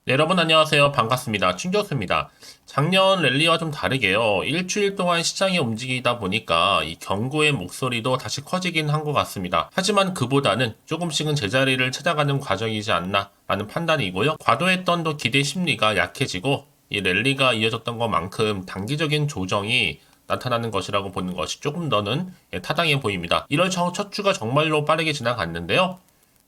네, 여러분 안녕하세요. 반갑습니다. 충교수입니다. 작년 랠리와 좀 다르게요. 일주일 동안 시장이 움직이다 보니까 이 경고의 목소리도 다시 커지긴 한 것 같습니다. 하지만 그보다는 조금씩은 제자리를 찾아가는 과정이지 않나 라는 판단이고요. 과도했던 또 기대 심리가 약해지고 이 랠리가 이어졌던 것만큼 단기적인 조정이 나타나는 것이라고 보는 것이 조금 더는 타당해 보입니다. 1월 첫 주가 정말로 빠르게 지나갔는데요.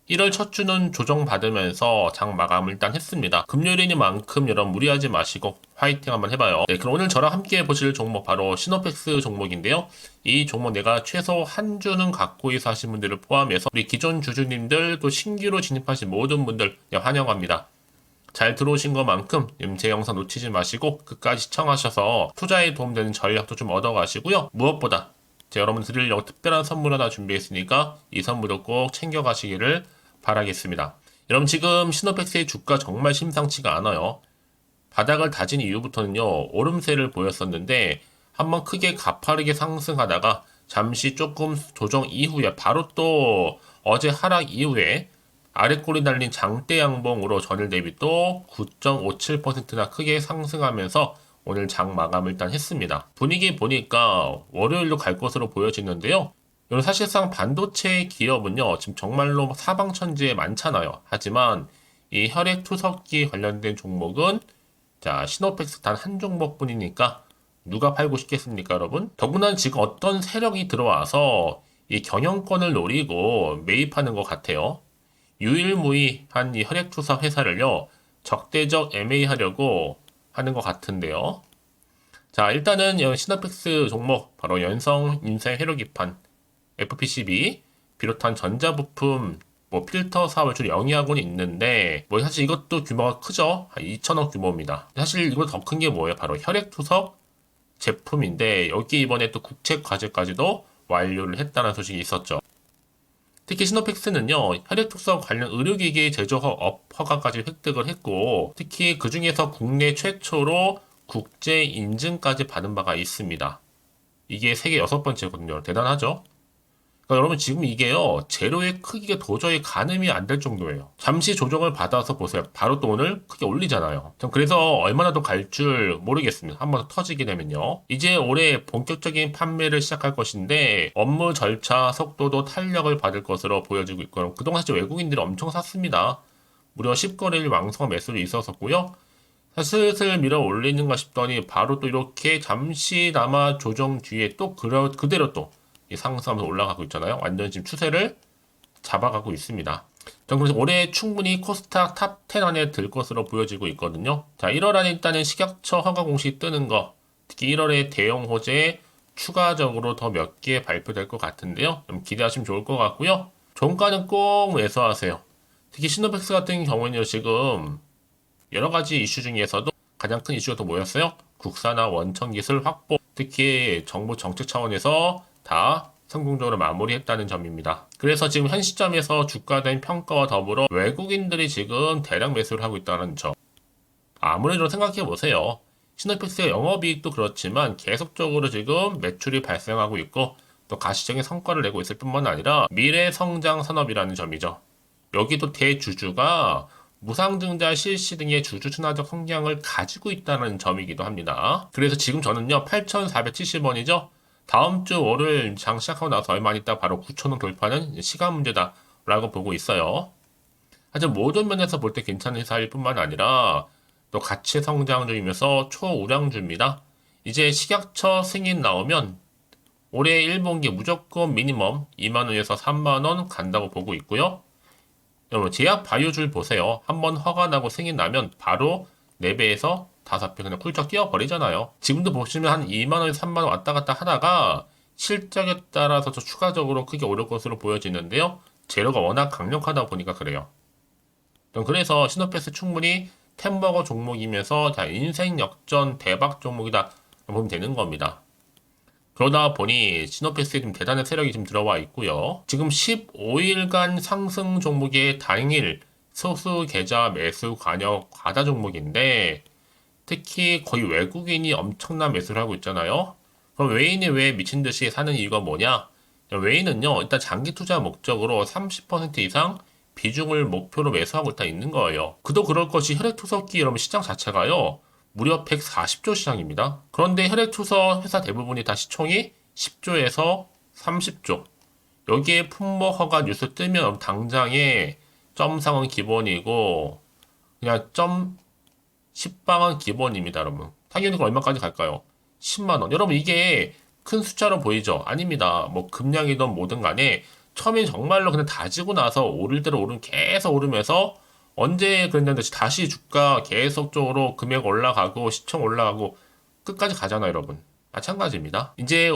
1월 첫 주는 조정받으면서 장 마감을 일단 했습니다. 금요일이니만큼 여러분 무리하지 마시고 화이팅 한번 해봐요. 네, 그럼 오늘 저랑 함께 보실 종목 바로 시노펙스 종목인데요. 이 종목 내가 최소 한 주는 갖고 있어 하신 분들을 포함해서 우리 기존 주주님들 또 신규로 진입하신 모든 분들 환영합니다. 잘 들어오신 것만큼 제 영상 놓치지 마시고 끝까지 시청하셔서 투자에 도움되는 전략도 좀 얻어가시고요. 무엇보다 제가 여러분 드리려고 특별한 선물 하나 준비했으니까 이 선물도 꼭 챙겨가시기를 바라겠습니다. 여러분 지금 시노펙스의 주가 정말 심상치가 않아요. 바닥을 다진 이후부터는요 오름세를 보였었는데 한번 크게 가파르게 상승하다가 잠시 조금 조정 이후에 바로 또 어제 하락 이후에 아랫골이 달린 장대 양봉으로 전일 대비 또 9.57%나 크게 상승하면서 오늘 장 마감을 일단 했습니다. 분위기 보니까 월요일로 갈 것으로 보여지는데요. 여러분 사실상 반도체 기업은요 지금 정말로 사방천지에 많잖아요. 하지만 이 혈액 투석기 관련된 종목은 자 시노펙스 단 한 종목뿐이니까 누가 팔고 싶겠습니까, 여러분? 더구나 지금 어떤 세력이 들어와서 이 경영권을 노리고 매입하는 것 같아요. 유일무이한 이 혈액투석 회사를요 적대적 MA 하려고 하는 것 같은데요. 자 일단은 시노펙스 종목 바로 연성 인쇄 회로기판 FPCB 비롯한 전자부품 뭐 필터 사업을 주로 영위하고는 있는데 뭐 사실 이것도 규모가 크죠. 한 2천억 규모입니다. 사실 이거 더 큰 게 뭐예요? 바로 혈액투석 제품인데 여기 이번에 또 국책 과제까지도 완료를 했다는 소식이 있었죠. 특히 시노펙스는요, 혈액투석 관련 의료기기 제조업 허가까지 획득을 했고, 특히 그 중에서 국내 최초로 국제 인증까지 받은 바가 있습니다. 이게 세계 6번째거든요. 대단하죠? 그러니까 여러분 지금 이게요 재료의 크기가 도저히 가늠이 안 될 정도예요. 잠시 조정을 받아서 보세요. 바로 또 오늘 크게 올리잖아요. 전 그래서 얼마나 더 갈 줄 모르겠습니다. 한번 더 터지게 되면요. 이제 올해 본격적인 판매를 시작할 것인데 업무 절차 속도도 탄력을 받을 것으로 보여지고 있고 그동안 사실 외국인들이 엄청 샀습니다. 무려 10거래일 왕성 매수를 있었었고요. 슬슬 밀어 올리는가 싶더니 바로 또 이렇게 잠시나마 조정 뒤에 또 그대로 또 상승하면서 올라가고 있잖아요. 완전 지금 추세를 잡아가고 있습니다. 전 그래서 올해 충분히 코스닥 탑 10 안에 들 것으로 보여지고 있거든요. 자, 1월 안에 일단은 식약처 허가 공시 뜨는 거, 특히 1월에 대형 호재 추가적으로 더 몇 개 발표될 것 같은데요. 좀 기대하시면 좋을 것 같고요. 종가는 꼭 매수하세요. 특히 시노펙스 같은 경우에는 지금 여러 가지 이슈 중에서도 가장 큰 이슈가 또 뭐였어요? 국산화 원천 기술 확보, 특히 정부 정책 차원에서 다 성공적으로 마무리했다는 점입니다. 그래서 지금 현 시점에서 주가에 대한 평가와 더불어 외국인들이 지금 대량 매수를 하고 있다는 점. 아무래도 생각해 보세요. 시노펙스의 영업이익도 그렇지만 계속적으로 지금 매출이 발생하고 있고 또 가시적인 성과를 내고 있을 뿐만 아니라 미래 성장 산업이라는 점이죠. 여기도 대주주가 무상증자 실시 등의 주주 친화적 성향을 가지고 있다는 점이기도 합니다. 그래서 지금 저는요 8,470원이죠. 다음 주 월요일 장 시작하고 나서 얼마 안 있다 바로 9,000원 돌파는 시간 문제다라고 보고 있어요. 하지만 모든 면에서 볼 때 괜찮은 회사일 뿐만 아니라 또 가치 성장 중이면서 초우량주입니다. 이제 식약처 승인 나오면 올해 1분기 무조건 미니멈 2만원에서 3만원 간다고 보고 있고요. 여러분 제약 바이오줄 보세요. 한번 허가 나고 승인 나면 바로 4배에서 5배 그냥 훌쩍 뛰어버리잖아요. 지금도 보시면 한 2만원, 3만원 왔다 갔다 하다가 실적에 따라서 또 추가적으로 크게 오를 것으로 보여지는데요. 재료가 워낙 강력하다 보니까 그래요. 그래서 시노펙스 충분히 템버거 종목이면서 자 인생 역전 대박 종목이다 보면 되는 겁니다. 그러다 보니 시노펙스에 좀 대단한 세력이 지금 들어와 있고요. 지금 15일간 상승 종목의 당일 소수 계좌 매수 관여 과다 종목인데 특히 거의 외국인이 엄청난 매수를 하고 있잖아요. 그럼 외인이 왜 미친 듯이 사는 이유가 뭐냐? 외인은요, 일단 장기 투자 목적으로 30% 이상 비중을 목표로 매수하고 다 있는 거예요. 그도 그럴 것이 혈액투석기 여러분 시장 자체가요. 무려 140조 시장입니다. 그런데 혈액투석 회사 대부분이 다 시총이 10조에서 30조. 여기에 품목 허가 뉴스 뜨면 당장에 점상은 기본이고 그냥 점 10방은 기본입니다, 여러분. 당연히 그 얼마까지 갈까요? 10만 원. 여러분 이게 큰 숫자로 보이죠? 아닙니다. 뭐 금량이든 뭐든 간에 처음에 정말로 그냥 다지고 나서 오를 대로 오른 계속 오르면서 언제 그랬는데 다시 주가 계속적으로 금액 올라가고 시총 올라가고 끝까지 가잖아요, 여러분. 마찬가지입니다. 이제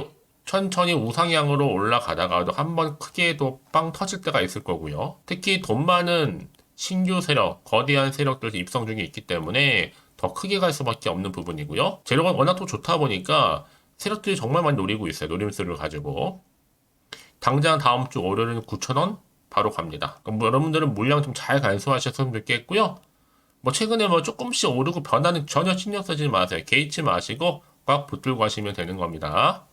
천천히 우상향으로 올라가다가도 한번 크게 또 빵 터질 때가 있을 거고요. 특히 돈 많은 신규 세력, 거대한 세력들 입성 중에 있기 때문에 더 크게 갈 수밖에 없는 부분이고요. 재료가 워낙 또 좋다 보니까 세력들이 정말 많이 노리고 있어요. 노림수를 가지고. 당장 다음 주 월요일은 9,000원 바로 갑니다. 그럼 뭐 여러분들은 물량 좀 잘 간수하셨으면 좋겠고요. 뭐 최근에 뭐 조금씩 오르고 변화는 전혀 신경 쓰지 마세요. 개의치 마시고 꽉 붙들고 가시면 되는 겁니다.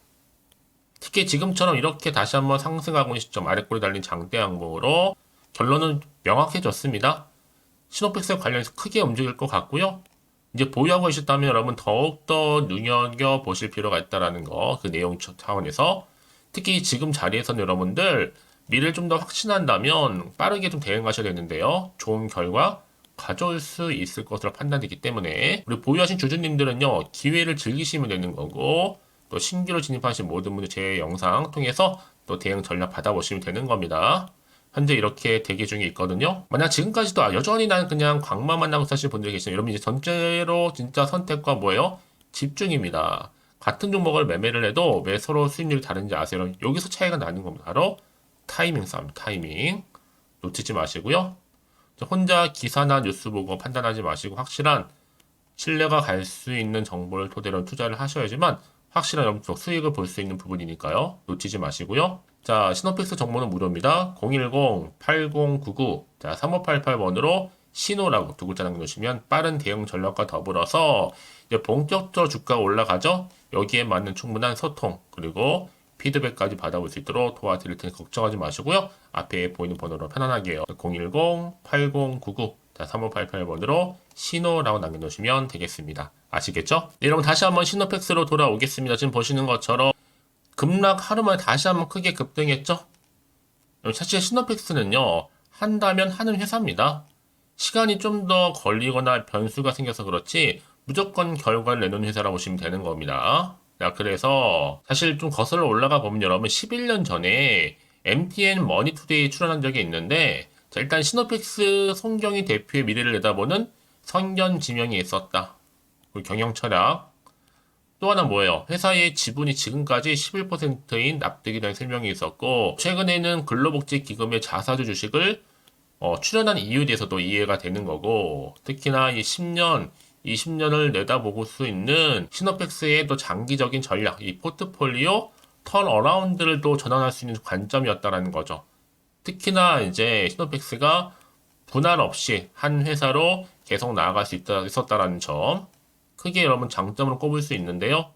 특히 지금처럼 이렇게 다시 한번 상승하고 있는 시점 아래꼬리 달린 장대 양봉으로 결론은 명확해졌습니다. 신호백색 관련해서 크게 움직일 것 같고요. 이제 보유하고 계셨다면 여러분 더욱더 눈여겨보실 필요가 있다는 거, 그 내용 차원에서 특히 지금 자리에서는 여러분들 미래를 좀 더 확신한다면 빠르게 좀 대응하셔야 되는데요. 좋은 결과 가져올 수 있을 것으로 판단되기 때문에 우리 보유하신 주주님들은요, 기회를 즐기시면 되는 거고 또 신규로 진입하신 모든 분들 제 영상 통해서 또 대응 전략 받아보시면 되는 겁니다. 현재 이렇게 대기 중에 있거든요. 만약 지금까지도 여전히 난 그냥 광만만 하고 사실 분들이 계시면 여러분 이제 전체로 진짜 선택과 뭐예요? 집중입니다. 같은 종목을 매매를 해도 왜 서로 수익률이 다른지 아세요? 여기서 차이가 나는 겁니다. 바로 타이밍 싸움, 타이밍. 놓치지 마시고요. 혼자 기사나 뉴스 보고 판단하지 마시고 확실한 신뢰가 갈 수 있는 정보를 토대로 투자를 하셔야지만 확실한 영적 수익을 볼 수 있는 부분이니까요. 놓치지 마시고요. 자, 시노픽스 정보는 무료입니다. 010-8099, 자, 3588번으로 신호라고 두 글자 남겨주시면 빠른 대응 전략과 더불어서 이제 본격적으로 주가가 올라가죠. 여기에 맞는 충분한 소통 그리고 피드백까지 받아볼 수 있도록 도와드릴 테니 걱정하지 마시고요. 앞에 보이는 번호로 편안하게요. 010-8099, 자, 3588번으로 신호라고 남겨놓으시면 되겠습니다. 아시겠죠? 네, 여러분 다시 한번 신호팩스로 돌아오겠습니다. 지금 보시는 것처럼 급락 하루 만에 다시 한번 크게 급등했죠? 사실 신호팩스는요, 한다면 하는 회사입니다. 시간이 좀 더 걸리거나 변수가 생겨서 그렇지 무조건 결과를 내놓는 회사라고 보시면 되는 겁니다. 자, 그래서 사실 좀 거슬러 올라가 보면 여러분 11년 전에 MTN 머니투데이 출연한 적이 있는데 자, 일단 시노팩스 손경희 대표의 미래를 내다보는 선견 지명이 있었다. 그리고 경영 철학. 또 하나 뭐예요? 회사의 지분이 지금까지 11%인 납득이 된 설명이 있었고 최근에는 근로복지기금의 자사주 주식을 출연한 이유에 대해서도 이해가 되는 거고 특히나 이 10년, 20년을 내다볼 수 있는 시노팩스의 또 장기적인 전략, 이 포트폴리오 턴어라운드를 또 전환할 수 있는 관점이었다라는 거죠. 특히나 이제 시노팩스가 분할 없이 한 회사로 계속 나아갈 수 있었다라는 점 크게 여러분 장점으로 꼽을 수 있는데요.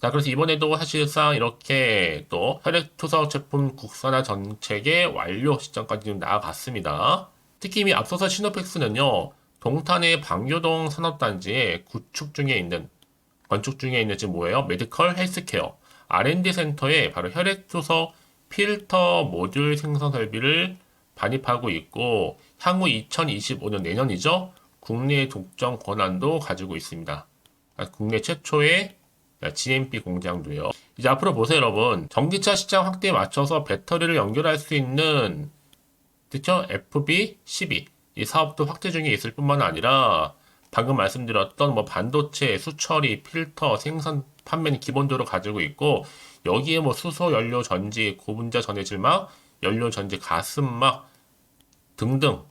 자, 그래서 이번에도 사실상 이렇게 또 혈액투석 제품 국산화 정책의 완료 시점까지 좀 나아갔습니다. 특히 이미 앞서서 시노팩스는요, 동탄의 방교동 산업단지에 건축 중에 있는 지금 뭐예요? 메디컬 헬스케어 R&D 센터에 바로 혈액투석 필터 모듈 생산 설비를 반입하고 있고 향후 2025년 내년이죠. 국내 독점 권한도 가지고 있습니다. 국내 최초의 GMP 공장도요. 이제 앞으로 보세요, 여러분. 전기차 시장 확대에 맞춰서 배터리를 연결할 수 있는 그쵸? FB12 이 사업도 확대 중에 있을 뿐만 아니라 방금 말씀드렸던 뭐 반도체, 수처리, 필터, 생산, 판매는 기본적으로 가지고 있고 여기에 뭐 수소 연료 전지, 고분자 전해질막, 연료 전지 가슴막 등등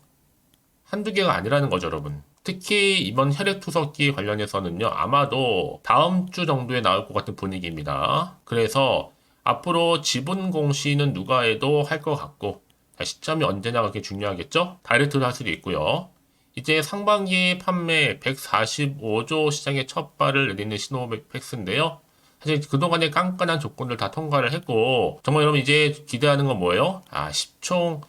한두 개가 아니라는 거죠, 여러분. 특히 이번 혈액투석기 관련해서는요, 아마도 다음 주 정도에 나올 것 같은 분위기입니다. 그래서 앞으로 지분 공시는 누가 해도 할 것 같고, 시점이 언제나 그렇게 중요하겠죠? 다이렉트로 할 수도 있고요. 이제 상반기 판매 145조 시장의 첫 발을 내딛는 시노팩스인데요. 사실 그동안의 깐깐한 조건들 다 통과를 했고, 정말 여러분 이제 기대하는 건 뭐예요? 10조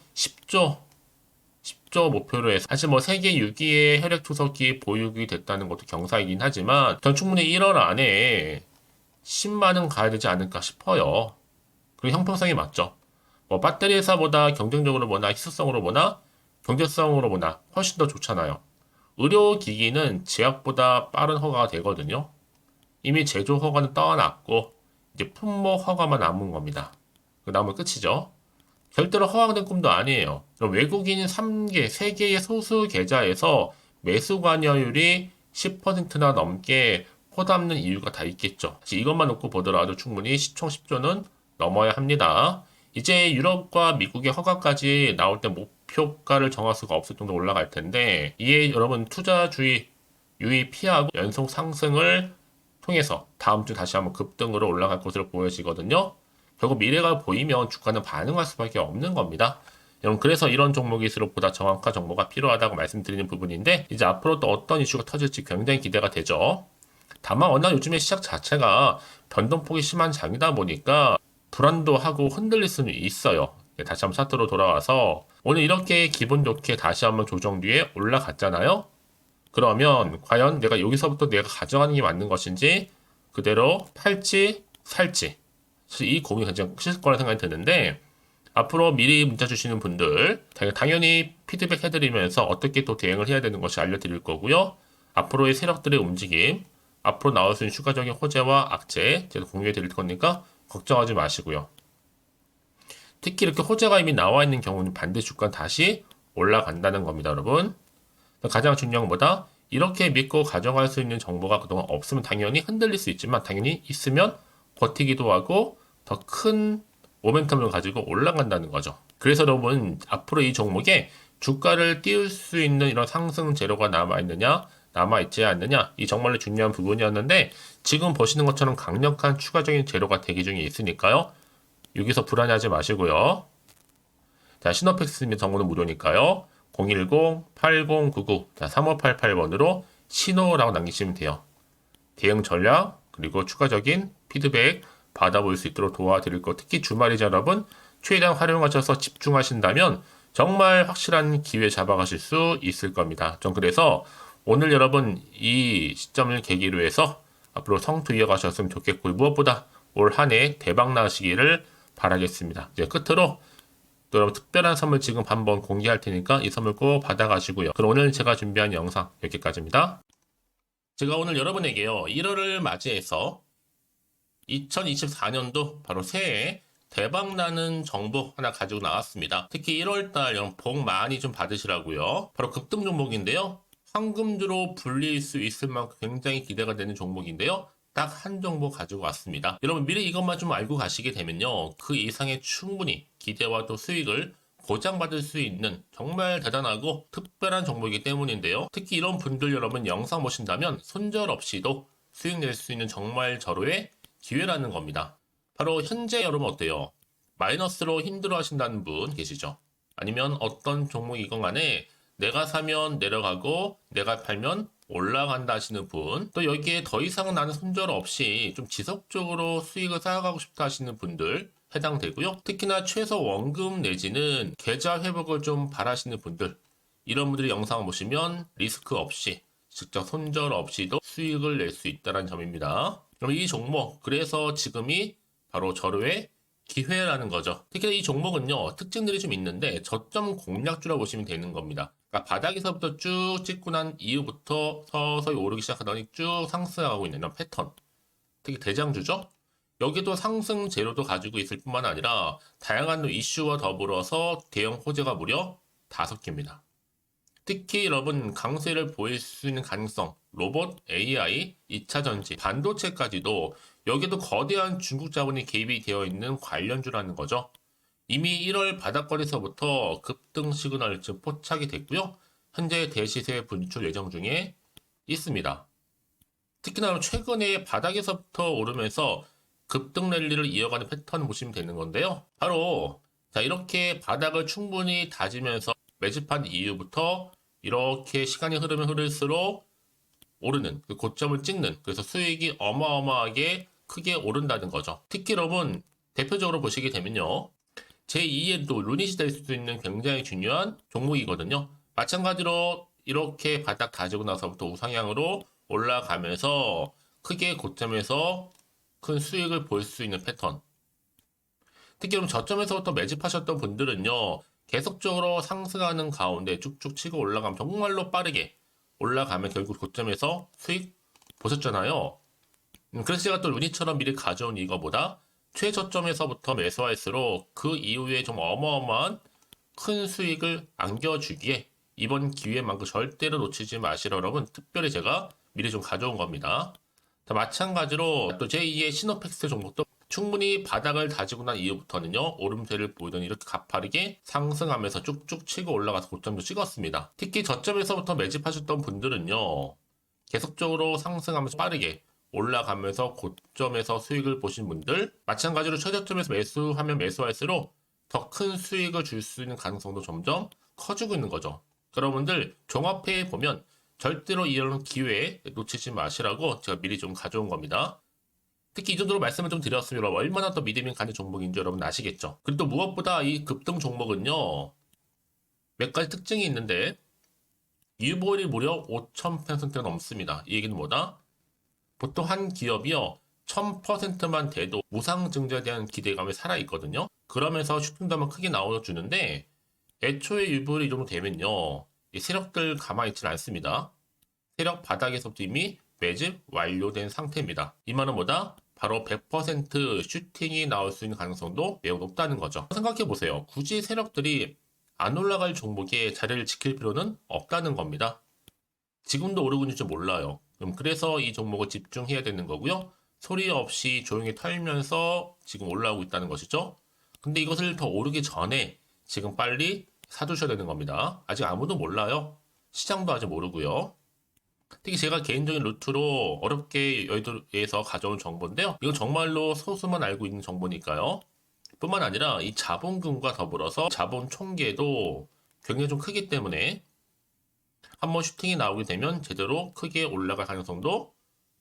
10조 목표로 해서 사실 뭐 세계 6위의 혈액 투석기 보유국이 됐다는 것도 경사이긴 하지만 전 충분히 1월 안에 10만은 가야 되지 않을까 싶어요. 그리고 형평성이 맞죠. 뭐 배터리 회사보다 경쟁적으로 보나 희소성으로 보나 경제성으로 보나 훨씬 더 좋잖아요. 의료기기는 제약보다 빠른 허가가 되거든요. 이미 제조 허가는 떠났고 이제 품목 허가만 남은 겁니다. 그 남은 끝이죠. 절대로 허황된 꿈도 아니에요. 외국인 3개, 3개의 소수 계좌에서 매수 관여율이 10%나 넘게 퍼담는 이유가 다 있겠죠. 이것만 놓고 보더라도 충분히 시총 10조는 넘어야 합니다. 이제 유럽과 미국의 허가까지 나올 때 목표가를 정할 수가 없을 정도로 올라갈 텐데 이에 여러분 투자주의 유의 피하고 연속 상승을 통해서 다음 주 다시 한번 급등으로 올라갈 것으로 보여지거든요. 결국 미래가 보이면 주가는 반응할 수밖에 없는 겁니다. 여러분 그래서 이런 종목일수록 보다 정확한 정보가 필요하다고 말씀드리는 부분인데 이제 앞으로 또 어떤 이슈가 터질지 굉장히 기대가 되죠. 다만 워낙 요즘에 시작 자체가 변동폭이 심한 장이다 보니까 불안도 하고 흔들릴 수는 있어요. 다시 한번 차트로 돌아와서 오늘 이렇게 기분 좋게 다시 한번 조정 뒤에 올라갔잖아요. 그러면 과연 내가 여기서부터 내가 가져가는 게 맞는 것인지 그대로 팔지 살지 이 고민이 굉장히 크실 거라 생각이 드는데 앞으로 미리 문자 주시는 분들 당연히 피드백 해드리면서 어떻게 또 대응을 해야 되는 것이 알려드릴 거고요. 앞으로의 세력들의 움직임, 앞으로 나올 수 있는 추가적인 호재와 악재 제가 공유해 드릴 거니까 걱정하지 마시고요. 특히 이렇게 호재가 이미 나와 있는 경우는 반드시 주가는 다시 올라간다는 겁니다, 여러분. 가장 중요한 것보다 이렇게 믿고 가져갈 수 있는 정보가 그동안 없으면 당연히 흔들릴 수 있지만 당연히 있으면 버티기도 하고 더 큰 모멘텀을 가지고 올라간다는 거죠. 그래서 여러분 앞으로 이 종목에 주가를 띄울 수 있는 이런 상승 재료가 남아있느냐 남아있지 않느냐 이 정말로 중요한 부분이었는데 지금 보시는 것처럼 강력한 추가적인 재료가 대기 중에 있으니까요. 여기서 불안해하지 마시고요. 자, 시노팩스 정보는 무료니까요. 010-8099 3588번으로 신호라고 남기시면 돼요. 대응 전략 그리고 추가적인 피드백 받아볼 수 있도록 도와드릴 거 특히 주말이죠 여러분 최대한 활용하셔서 집중하신다면 정말 확실한 기회 잡아가실 수 있을 겁니다. 전 그래서 오늘 여러분 이 시점을 계기로 해서 앞으로 성투 이어가셨으면 좋겠고 무엇보다 올 한 해 대박 나시기를 바라겠습니다. 이제 끝으로 또 여러분 특별한 선물 지금 한번 공개할 테니까 이 선물 꼭 받아가시고요. 그럼 오늘 제가 준비한 영상 여기까지입니다. 제가 오늘 여러분에게요 1월을 맞이해서 2024년도 바로 새해 대박나는 정보 하나 가지고 나왔습니다. 특히 1월달 복 많이 좀 받으시라고요. 바로 급등 종목인데요. 황금주로 불릴 수 있을 만큼 굉장히 기대가 되는 종목인데요. 딱 한 종목 가지고 왔습니다. 여러분 미리 이것만 좀 알고 가시게 되면요. 그 이상의 충분히 기대와 또 수익을 보장받을 수 있는 정말 대단하고 특별한 종목이기 때문인데요. 특히 이런 분들 여러분 영상 보신다면 손절없이도 수익 낼 수 있는 정말 절호의 기회라는 겁니다. 바로 현재 여러분 어때요? 마이너스로 힘들어 하신다는 분 계시죠? 아니면 어떤 종목이건 간에 내가 사면 내려가고 내가 팔면 올라간다 하시는 분, 또 여기에 더 이상 나는 손절 없이 좀 지속적으로 수익을 쌓아가고 싶다 하시는 분들 해당되고요. 특히나 최소 원금 내지는 계좌 회복을 좀 바라시는 분들, 이런 분들이 영상을 보시면 리스크 없이 직접 손절 없이도 수익을 낼 수 있다는 점입니다. 그럼 이 종목, 그래서 지금이 바로 절호의 기회라는 거죠. 특히 이 종목은요, 특징들이 좀 있는데 저점 공략주라고 보시면 되는 겁니다. 그러니까 바닥에서부터 쭉 찍고 난 이후부터 서서히 오르기 시작하더니 쭉 상승하고 있는 이런 패턴. 특히 대장주죠. 여기도 상승 재료도 가지고 있을 뿐만 아니라 다양한 이슈와 더불어서 대형 호재가 무려 5개입니다. 특히 여러분 강세를 보일 수 있는 가능성, 로봇, AI, 2차 전지, 반도체까지도 여기도 거대한 중국 자본이 개입이 되어 있는 관련주라는 거죠. 이미 1월 바닥권에서부터 급등 시그널 즉 포착이 됐고요. 현재 대시세 분출 예정 중에 있습니다. 특히나 최근에 바닥에서부터 오르면서 급등 랠리를 이어가는 패턴을 보시면 되는 건데요. 바로 자 이렇게 바닥을 충분히 다지면서 매집한 이후부터 이렇게 시간이 흐르면 흐를수록 오르는 그 고점을 찍는 그래서 수익이 어마어마하게 크게 오른다는 거죠. 특히 여러분 대표적으로 보시게 되면요. 제2의 또 루닛이 될 수 있는 굉장히 중요한 종목이거든요. 마찬가지로 이렇게 바닥 다지고 나서부터 우상향으로 올라가면서 크게 고점에서 큰 수익을 볼 수 있는 패턴. 특히 그럼 저점에서부터 매집하셨던 분들은요, 계속적으로 상승하는 가운데 쭉쭉 치고 올라가면 정말로 빠르게 올라가면 결국 고점에서 수익 보셨잖아요. 그래서 제가 또 루니처럼 미리 가져온 이거보다 최저점에서부터 매수할수록 그 이후에 좀 어마어마한 큰 수익을 안겨주기에 이번 기회만큼 절대로 놓치지 마시라 여러분 특별히 제가 미리 좀 가져온 겁니다. 자, 마찬가지로 또 제2의 시노팩스 종목도 충분히 바닥을 다지고 난 이후부터는요 오름세를 보이더니 이렇게 가파르게 상승하면서 쭉쭉 치고 올라가서 고점도 찍었습니다. 특히 저점에서부터 매집하셨던 분들은요 계속적으로 상승하면서 빠르게 올라가면서 고점에서 수익을 보신 분들 마찬가지로 최저점에서 매수하면 매수할수록 더 큰 수익을 줄 수 있는 가능성도 점점 커지고 있는 거죠. 여러분들 종합해 보면 절대로 이런 기회에 놓치지 마시라고 제가 미리 좀 가져온 겁니다. 특히 이 정도로 말씀을 좀 드렸으면 얼마나 더 믿음이 가는 종목인지 여러분 아시겠죠? 그리고 또 무엇보다 이 급등 종목은요 몇 가지 특징이 있는데 유보율이 무려 5000%가 넘습니다. 이 얘기는 뭐다? 보통 한 기업이요 1000%만 돼도 무상증자에 대한 기대감이 살아있거든요. 그러면서 슈팅도 한번 크게 나와주는데 애초에 유보율이 이 정도 되면요 이 세력들 가만히 있지는 않습니다. 세력 바닥에서부터 이미 매집 완료된 상태입니다. 이 말은 뭐다? 바로 100% 슈팅이 나올 수 있는 가능성도 매우 높다는 거죠. 생각해보세요. 굳이 세력들이 안 올라갈 종목에 자리를 지킬 필요는 없다는 겁니다. 지금도 오르고 있는지 몰라요. 그래서 이 종목을 집중해야 되는 거고요. 소리 없이 조용히 털면서 지금 올라오고 있다는 것이죠. 근데 이것을 더 오르기 전에 지금 빨리 사두셔야 되는 겁니다. 아직 아무도 몰라요. 시장도 아직 모르고요. 특히 제가 개인적인 루트로 어렵게 여의도에서 가져온 정보인데요. 이건 정말로 소수만 알고 있는 정보니까요. 뿐만 아니라 이 자본금과 더불어서 자본 총계도 굉장히 좀 크기 때문에 한번 슈팅이 나오게 되면 제대로 크게 올라갈 가능성도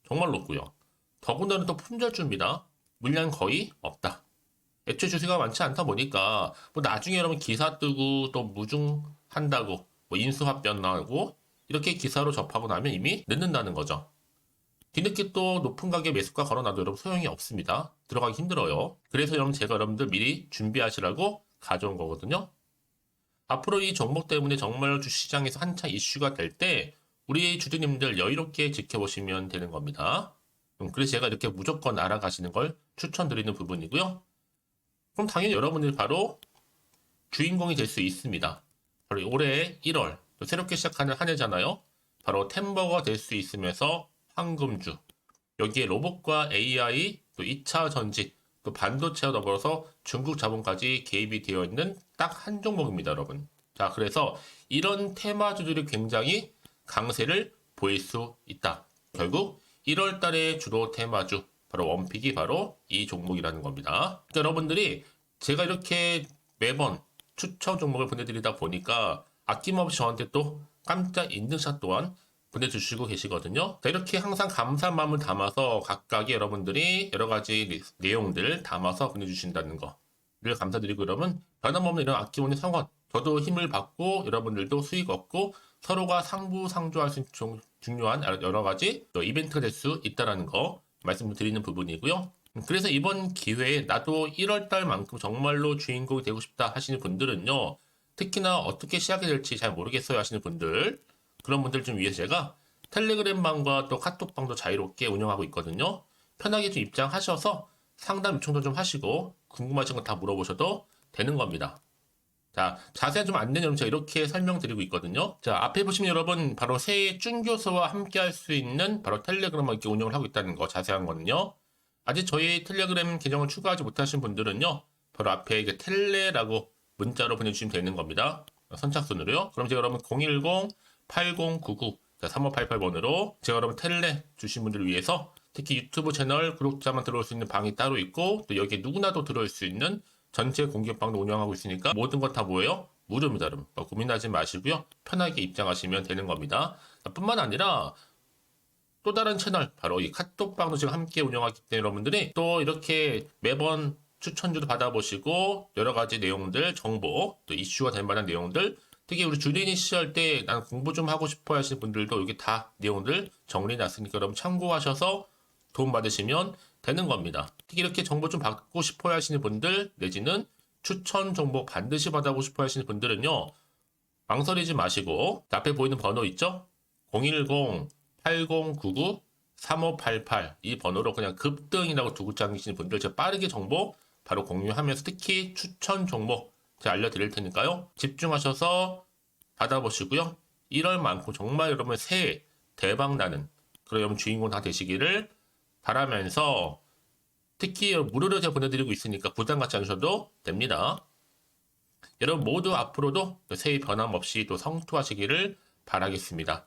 정말 높고요. 더군다나 또 품절주입니다. 물량 거의 없다. 애초에 주식가 많지 않다 보니까 뭐 나중에 여러분 기사 뜨고 또 무중한다고 뭐 인수합병 나고 이렇게 기사로 접하고 나면 이미 늦는다는 거죠. 뒤늦게 또 높은 가격에 매수가 걸어놔도 여러분 소용이 없습니다. 들어가기 힘들어요. 그래서 여러분 제가 여러분들 미리 준비하시라고 가져온 거거든요. 앞으로 이 종목 때문에 정말 주시장에서 한차 이슈가 될 때 우리 주주님들 여유롭게 지켜보시면 되는 겁니다. 그래서 제가 이렇게 무조건 알아가시는 걸 추천드리는 부분이고요. 그럼 당연히 여러분들이 바로 주인공이 될 수 있습니다. 바로 올해 1월 또 새롭게 시작하는 한 해잖아요. 바로 템버가 될 수 있으면서 황금주 여기에 로봇과 AI 또 2차 전지 또 반도체와 더불어서 중국 자본까지 개입이 되어 있는 딱 한 종목입니다, 여러분. 자, 그래서 이런 테마주들이 굉장히 강세를 보일 수 있다. 결국 1월 달에 주로 테마주 바로 원픽이 바로 이 종목이라는 겁니다. 그러니까 여러분들이 제가 이렇게 매번 추천 종목을 보내드리다 보니까 아낌없이 저한테 또 깜짝 인증샷 또한 보내주시고 계시거든요. 자, 이렇게 항상 감사한 마음을 담아서 각각의 여러분들이 여러 가지 내용들 담아서 보내주신다는 거를 감사드리고 여러분 변함없는 이런 아낌없는 성원 저도 힘을 받고 여러분들도 수익 얻고 서로가 상부상조할 수 있는 중요한 여러 가지 이벤트가 될 수 있다는 거 말씀드리는 부분이고요. 그래서 이번 기회에 나도 1월달만큼 정말로 주인공이 되고 싶다 하시는 분들은요. 특히나 어떻게 시작이 될지 잘 모르겠어요 하시는 분들 그런 분들 좀 위해서 제가 텔레그램방과 또 카톡방도 자유롭게 운영하고 있거든요. 편하게 좀 입장하셔서 상담 요청도 좀 하시고 궁금하신 거 다 물어보셔도 되는 겁니다. 자, 자세한 좀 안내는 제가 이렇게 설명드리고 있거든요. 자, 앞에 보시면 여러분 바로 새해 쭌교수와 함께 할 수 있는 바로 텔레그램을 이렇게 운영을 하고 있다는 거 자세한 거는요. 아직 저희 텔레그램 계정을 추가하지 못하신 분들은요. 바로 앞에 이게 텔레라고 문자로 보내주시면 되는 겁니다. 선착순으로요. 그럼 제가 여러분 010-8099-3588번으로 제가 여러분 텔레 주신 분들을 위해서 특히 유튜브 채널 구독자만 들어올 수 있는 방이 따로 있고 또 여기에 누구나도 들어올 수 있는 전체 공개방도 운영하고 있으니까 모든 것 다 뭐예요? 무료입니다, 여러분. 고민하지 마시고요. 편하게 입장하시면 되는 겁니다. 뿐만 아니라 또 다른 채널, 바로 이 카톡방도 지금 함께 운영하기 때문에 여러분들이 또 이렇게 매번 추천주도 받아보시고 여러 가지 내용들, 정보, 또 이슈가 될 만한 내용들 특히 우리 주린이 시절 때 난 공부 좀 하고 싶어 하시는 분들도 여기 다 내용들 정리해 놨으니까 여러분 참고하셔서 도움 받으시면 되는 겁니다. 특히 이렇게 정보 좀 받고 싶어 하시는 분들 내지는 추천 정보 반드시 받아보고 싶어 하시는 분들은요. 망설이지 마시고 앞에 보이는 번호 있죠? 010-8099-3588 이 번호로 그냥 급등이라고 두고 다니시는 분들 제가 빠르게 정보 바로 공유하면서 특히 추천 정보 제가 알려드릴 테니까요. 집중하셔서 받아보시고요. 1월만큼 정말 여러분의 새해 대박 나는 그런 여러분 주인공 다 되시기를 바라면서 특히 무료로 제가 보내드리고 있으니까 부담 갖지 않으셔도 됩니다. 여러분 모두 앞으로도 새해 변함없이 또 성투하시기를 바라겠습니다.